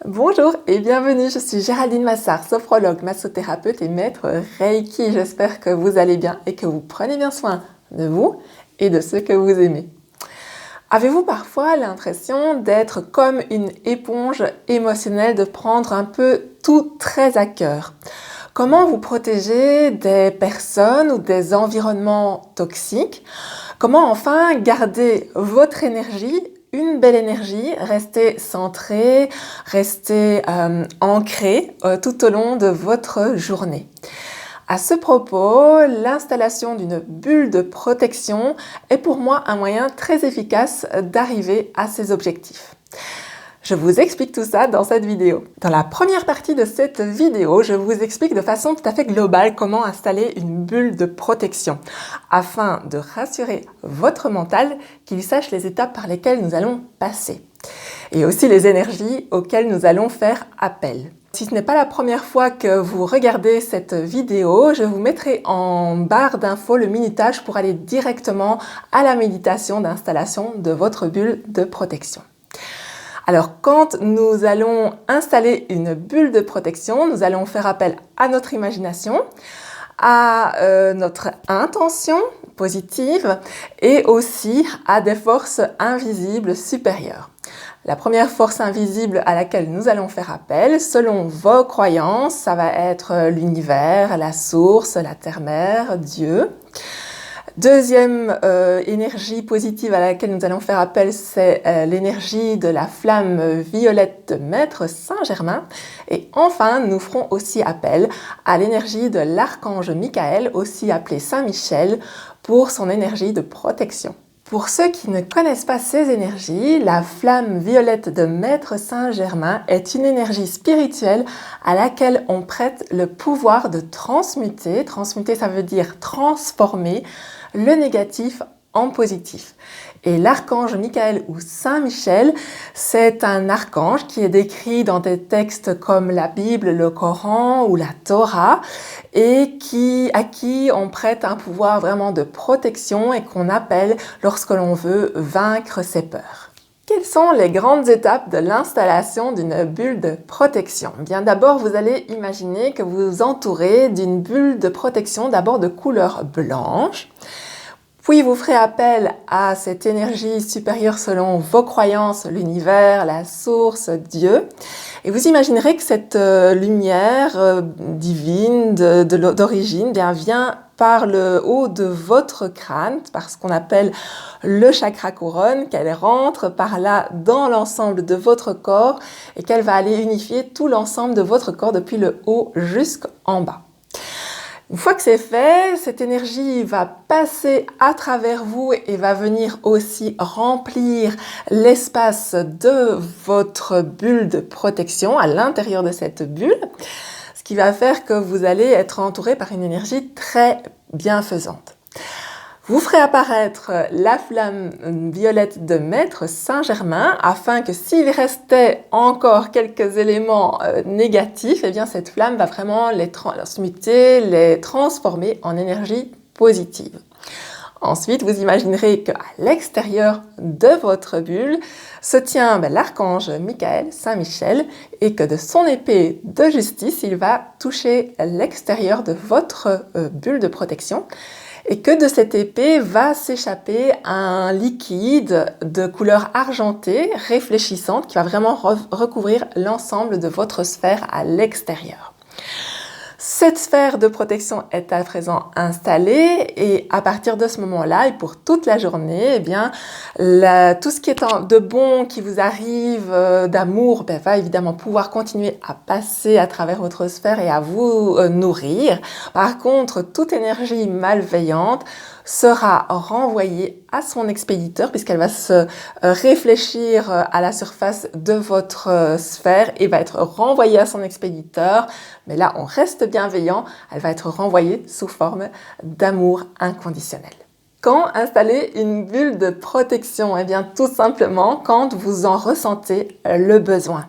Bonjour et bienvenue, je suis Géraldine Massard, sophrologue, massothérapeute et maître Reiki. J'espère que vous allez bien et que vous prenez bien soin de vous et de ceux que vous aimez. Avez-vous parfois l'impression d'être comme une éponge émotionnelle, de prendre un peu tout très à cœur? Comment vous protéger des personnes ou des environnements toxiques? Comment enfin garder votre énergie, une belle énergie, rester centré, rester ancré tout au long de votre journée? À ce propos, l'installation d'une bulle de protection est pour moi un moyen très efficace d'arriver à ces objectifs. Je vous explique tout ça dans cette vidéo. Dans la première partie de cette vidéo, je vous explique de façon tout à fait globale comment installer une bulle de protection afin de rassurer votre mental, qu'il sache les étapes par lesquelles nous allons passer et aussi les énergies auxquelles nous allons faire appel. Si ce n'est pas la première fois que vous regardez cette vidéo, je vous mettrai en barre d'infos le minutage pour aller directement à la méditation d'installation de votre bulle de protection. Alors, quand nous allons installer une bulle de protection, nous allons faire appel à notre imagination, à notre intention positive et aussi à des forces invisibles supérieures. La première force invisible à laquelle nous allons faire appel, selon vos croyances, ça va être l'univers, la source, la terre-mère, Dieu. Deuxième énergie positive à laquelle nous allons faire appel, c'est l'énergie de la flamme violette de Maître Saint-Germain. Et enfin, nous ferons aussi appel à l'énergie de l'archange Michael, aussi appelé Saint-Michel, pour son énergie de protection. Pour ceux qui ne connaissent pas ces énergies, la flamme violette de Maître Saint-Germain est une énergie spirituelle à laquelle on prête le pouvoir de transmuter. Transmuter, ça veut dire transformer le négatif en positif. Et l'archange Michael ou Saint Michel, c'est un archange qui est décrit dans des textes comme la Bible, le Coran ou la Torah et à qui on prête un pouvoir vraiment de protection et qu'on appelle lorsque l'on veut vaincre ses peurs. Quelles sont les grandes étapes de l'installation d'une bulle de protection? Bien d'abord, vous allez imaginer que vous vous entourez d'une bulle de protection d'abord de couleur blanche. Puis vous ferez appel à cette énergie supérieure selon vos croyances, l'univers, la source, Dieu. Et vous imaginerez que cette lumière divine d'origine vient par le haut de votre crâne, par ce qu'on appelle le chakra couronne, qu'elle rentre par là dans l'ensemble de votre corps et qu'elle va aller unifier tout l'ensemble de votre corps depuis le haut jusqu'en bas. Une fois que c'est fait, cette énergie va passer à travers vous et va venir aussi remplir l'espace de votre bulle de protection à l'intérieur de cette bulle, ce qui va faire que vous allez être entouré par une énergie très bienfaisante. Vous ferez apparaître la flamme violette de Maître Saint-Germain afin que s'il restait encore quelques éléments négatifs, eh bien cette flamme va vraiment les transmuter, les transformer en énergie positive. Ensuite, vous imaginerez qu'à l'extérieur de votre bulle se tient l'archange Michael, Saint-Michel, et que de son épée de justice, il va toucher l'extérieur de votre bulle de protection. Et que de cette épée va s'échapper un liquide de couleur argentée, réfléchissante, qui va vraiment recouvrir l'ensemble de votre sphère à l'extérieur. Cette sphère de protection est à présent installée et à partir de ce moment-là et pour toute la journée, eh bien, tout ce qui est de bon qui vous arrive, d'amour, va évidemment pouvoir continuer à passer à travers votre sphère et à vous nourrir. Par contre, toute énergie malveillante sera renvoyée à son expéditeur puisqu'elle va se réfléchir à la surface de votre sphère et va être renvoyée à son expéditeur. Mais là, on reste bienveillant, elle va être renvoyée sous forme d'amour inconditionnel. Quand installer une bulle de protection? Eh bien, tout simplement quand vous en ressentez le besoin.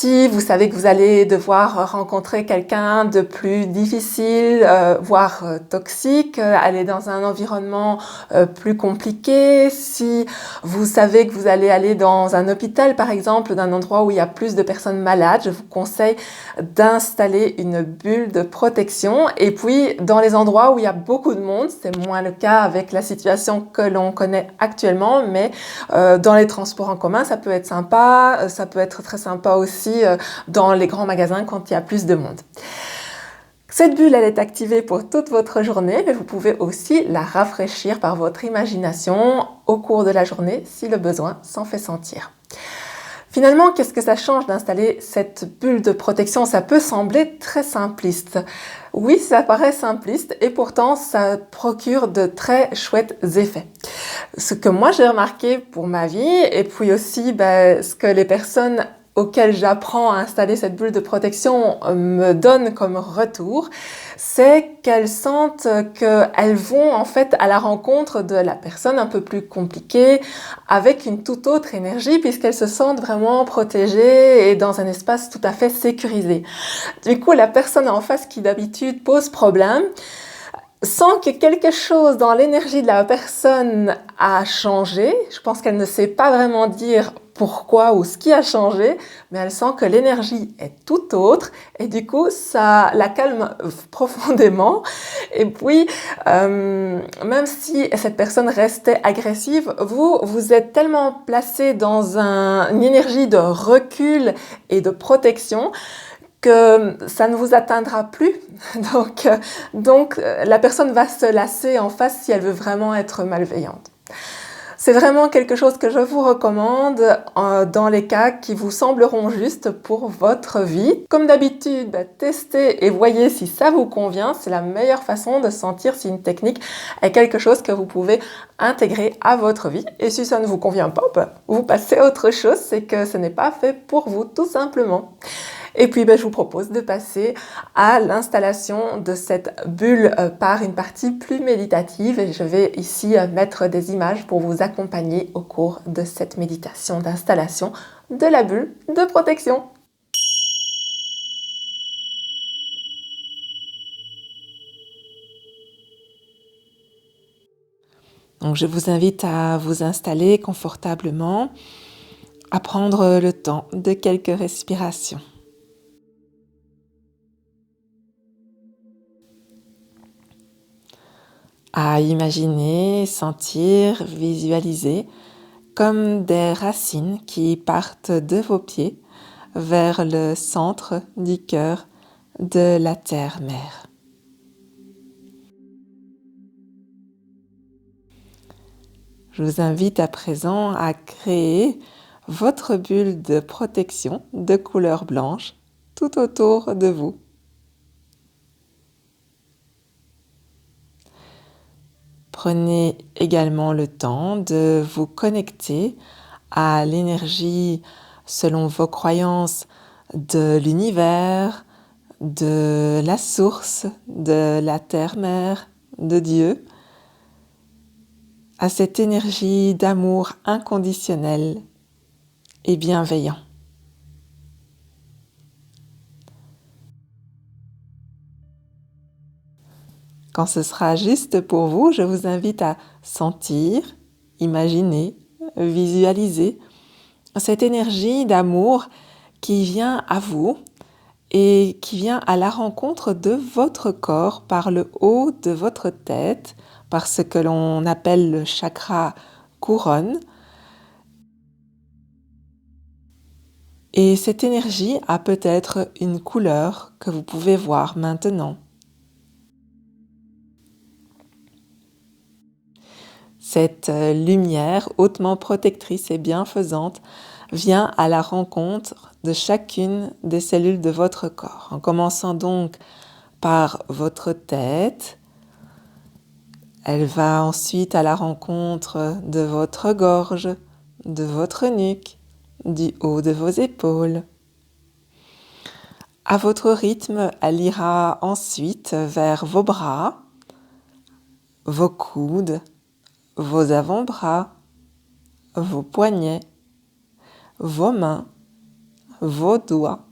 Si vous savez que vous allez devoir rencontrer quelqu'un de plus difficile, voire toxique, aller dans un environnement plus compliqué, si vous savez que vous allez aller dans un hôpital par exemple, d'un endroit où il y a plus de personnes malades, je vous conseille d'installer une bulle de protection. Et puis dans les endroits où il y a beaucoup de monde, c'est moins le cas avec la situation que l'on connaît actuellement, mais dans les transports en commun, ça peut être sympa, ça peut être très sympa aussi dans les grands magasins quand il y a plus de monde. Cette bulle, elle est activée pour toute votre journée, mais vous pouvez aussi la rafraîchir par votre imagination au cours de la journée si le besoin s'en fait sentir. Finalement, qu'est-ce que ça change d'installer cette bulle de protection? Ça peut sembler très simpliste. Oui, ça paraît simpliste et pourtant ça procure de très chouettes effets. Ce que moi j'ai remarqué pour ma vie et puis aussi ce que les personnes auxquelles j'apprends à installer cette bulle de protection me donnent comme retour, c'est qu'elles sentent qu'elles vont en fait à la rencontre de la personne un peu plus compliquée avec une toute autre énergie puisqu'elles se sentent vraiment protégées et dans un espace tout à fait sécurisé. Du coup, la personne en face qui d'habitude pose problème sent que quelque chose dans l'énergie de la personne a changé. Je pense qu'elle ne sait pas vraiment dire pourquoi ou ce qui a changé, mais elle sent que l'énergie est tout autre et du coup ça la calme profondément. Et puis même si cette personne restait agressive, vous êtes tellement placé dans une énergie de recul et de protection que ça ne vous atteindra plus. Donc la personne va se lasser en face si elle veut vraiment être malveillante. C'est vraiment quelque chose que je vous recommande dans les cas qui vous sembleront justes pour votre vie. Comme d'habitude, testez et voyez si ça vous convient. C'est la meilleure façon de sentir si une technique est quelque chose que vous pouvez intégrer à votre vie. Et si ça ne vous convient pas, vous passez à autre chose, c'est que ce n'est pas fait pour vous, tout simplement. Et puis je vous propose de passer à l'installation de cette bulle par une partie plus méditative et je vais ici mettre des images pour vous accompagner au cours de cette méditation d'installation de la bulle de protection. Donc je vous invite à vous installer confortablement, à prendre le temps de quelques respirations. À imaginer, sentir, visualiser comme des racines qui partent de vos pieds vers le centre du cœur de la terre-mère. Je vous invite à présent à créer votre bulle de protection de couleur blanche tout autour de vous. Prenez également le temps de vous connecter à l'énergie selon vos croyances de l'univers, de la source, de la terre-mère, de Dieu, à cette énergie d'amour inconditionnel et bienveillant. Quand ce sera juste pour vous, je vous invite à sentir, imaginer, visualiser cette énergie d'amour qui vient à vous et qui vient à la rencontre de votre corps par le haut de votre tête, par ce que l'on appelle le chakra couronne. Et cette énergie a peut-être une couleur que vous pouvez voir maintenant. Cette lumière hautement protectrice et bienfaisante vient à la rencontre de chacune des cellules de votre corps, en commençant donc par votre tête. Elle va ensuite à la rencontre de votre gorge, de votre nuque, du haut de vos épaules. À votre rythme, elle ira ensuite vers vos bras, vos coudes, vos avant-bras, vos poignets, vos mains, vos doigts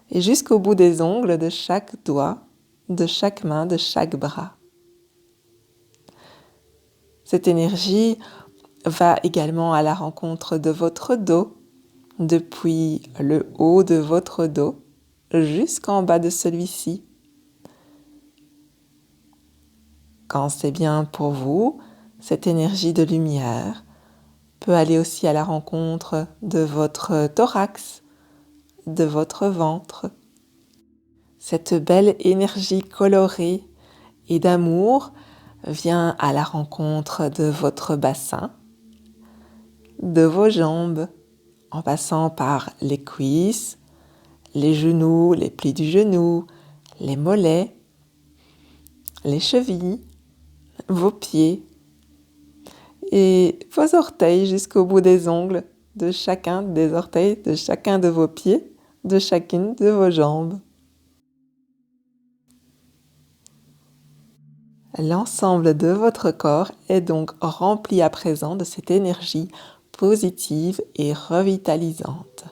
et jusqu'au bout des ongles de chaque doigt, de chaque main, de chaque bras. Cette énergie va également à la rencontre de votre dos, depuis le haut de votre dos jusqu'en bas de celui-ci. Quand c'est bien pour vous, cette énergie de lumière peut aller aussi à la rencontre de votre thorax, de votre ventre. Cette belle énergie colorée et d'amour vient à la rencontre de votre bassin, de vos jambes, en passant par les cuisses, les genoux, les plis du genou, les mollets, les chevilles, vos pieds et vos orteils jusqu'au bout des ongles de chacun des orteils, de chacun de vos pieds, de chacune de vos jambes. L'ensemble de votre corps est donc rempli à présent de cette énergie positive et revitalisante.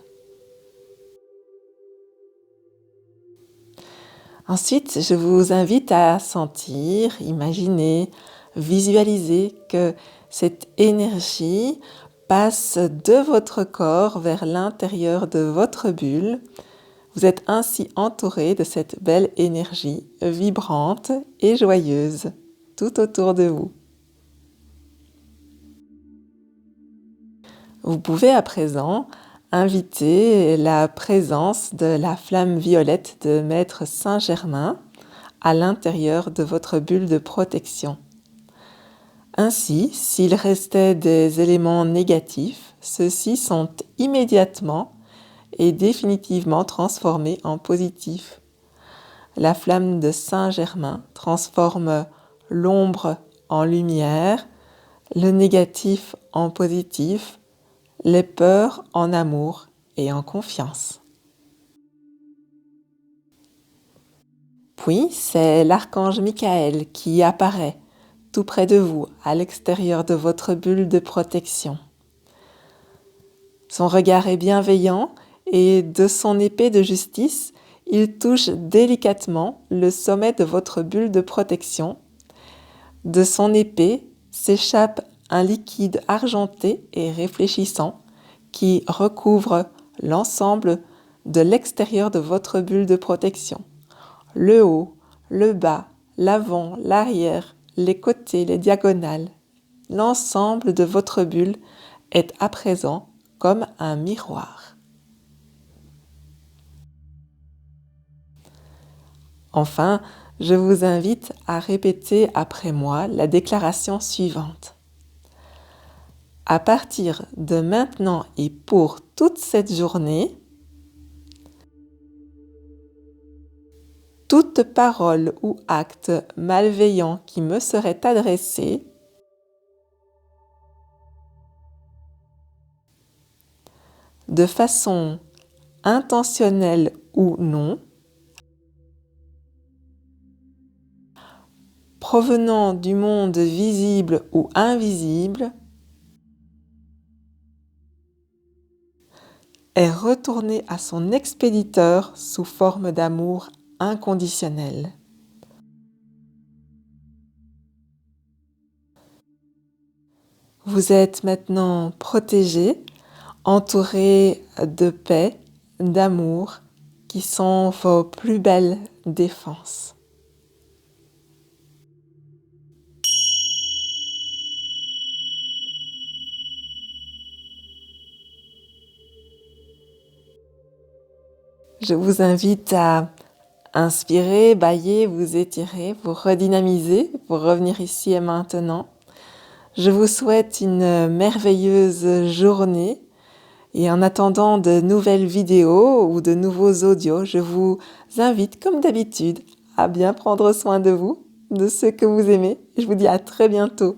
Ensuite, je vous invite à sentir, imaginer, visualiser que cette énergie passe de votre corps vers l'intérieur de votre bulle. Vous êtes ainsi entouré de cette belle énergie vibrante et joyeuse tout autour de vous. Vous pouvez à présent inviter la présence de la flamme violette de Maître Saint-Germain à l'intérieur de votre bulle de protection. Ainsi, s'il restait des éléments négatifs, ceux-ci sont immédiatement et définitivement transformés en positifs. La flamme de Saint-Germain transforme l'ombre en lumière, le négatif en positif, les peurs en amour et en confiance. Puis, c'est l'archange Michael qui apparaît tout près de vous, à l'extérieur de votre bulle de protection. Son regard est bienveillant et de son épée de justice, il touche délicatement le sommet de votre bulle de protection. De son épée s'échappe un liquide argenté et réfléchissant qui recouvre l'ensemble de l'extérieur de votre bulle de protection. Le haut, le bas, l'avant, l'arrière, les côtés, les diagonales. L'ensemble de votre bulle est à présent comme un miroir. Enfin, je vous invite à répéter après moi la déclaration suivante. À partir de maintenant et pour toute cette journée, toute parole ou acte malveillant qui me serait adressé de façon intentionnelle ou non, provenant du monde visible ou invisible, est retourné à son expéditeur sous forme d'amour inconditionnel. Vous êtes maintenant protégé, entouré de paix, d'amour, qui sont vos plus belles défenses. Je vous invite à inspirer, bâiller, vous étirer, vous redynamiser, pour revenir ici et maintenant. Je vous souhaite une merveilleuse journée et en attendant de nouvelles vidéos ou de nouveaux audios, je vous invite comme d'habitude à bien prendre soin de vous, de ceux que vous aimez. Je vous dis à très bientôt.